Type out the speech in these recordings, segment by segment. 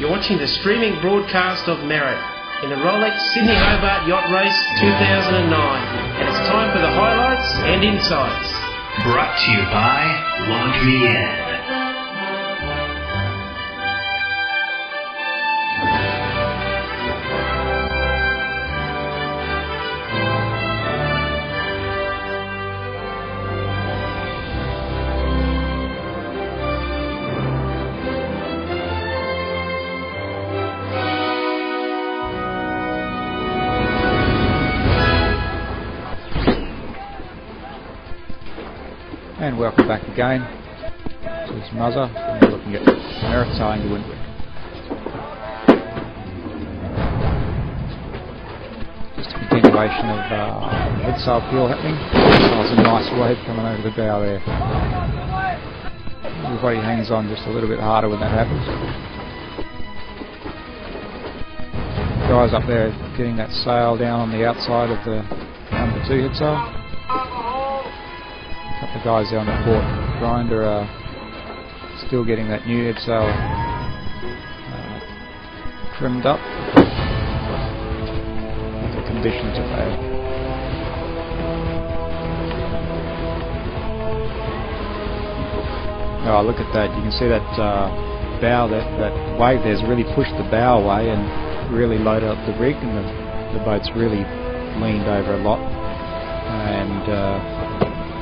You're watching the streaming broadcast of Merit in the Rolex Sydney Hobart Yacht Race 2009, and it's time for the highlights and insights. Brought to you by Launch Me In. And welcome back again. This is Muzzer, and we're looking at Merit sailing to windward. Just a continuation of head sail peel happening. There's a nice wave coming over the bow there. Everybody hangs on just a little bit harder when that happens. Guys up there getting that sail down on the outside of the number 2 head sail. A couple of guys there on the port grinder are still getting that new head sail trimmed up with the conditions that they have. Oh, look at that. You can see that bow, that wave there's really pushed the bow away and really loaded up the rig, and the boat's really leaned over a lot, and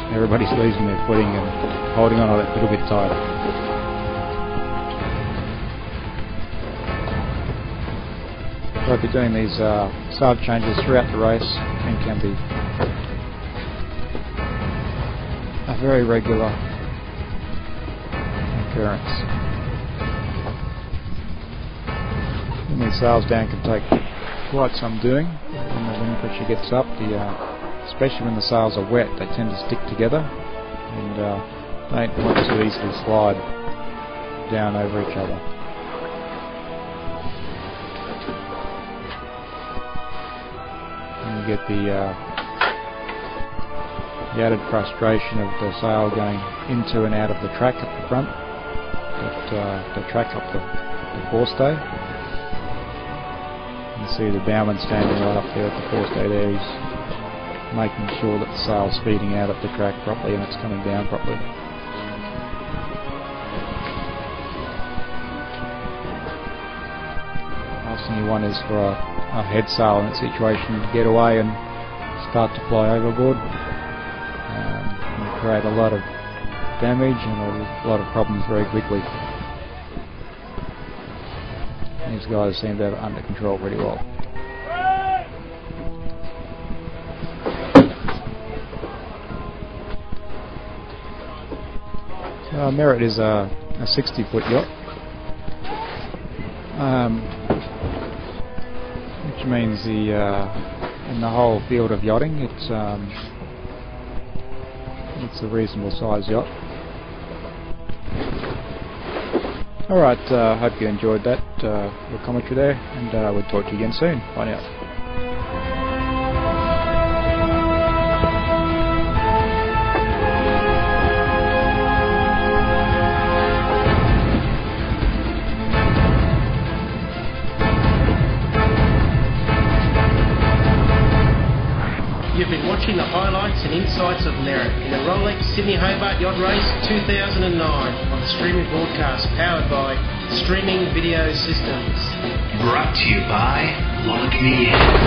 everybody's losing their footing and holding on a little bit tighter. So I'll be doing these sail changes throughout the race, and can be a very regular occurrence. And these sails down can take quite some doing when the wind pressure gets up. Especially when the sails are wet, they tend to stick together and don't want to easily slide down over each other. And you get the added frustration of the sail going into and out of the track at the front, the track up the forestay. You can see the bowman standing right up there at the forestay there. He's making sure that the sail's feeding out of the track properly and it's coming down properly. Last thing you want is for a head sail in that situation to get away and start to fly overboard. And create a lot of damage and a lot of problems very quickly. These guys seem to have it under control pretty well. Merit is a 60-foot yacht, which means in the whole field of yachting, it's a reasonable sized yacht. Alright, hope you enjoyed that little commentary there, and we'll talk to you again soon. Bye now. You've been watching the highlights and insights of Merit in the Rolex Sydney Hobart Yacht Race 2009 on the streaming broadcast powered by Streaming Video Systems. Brought to you by Launch Me In.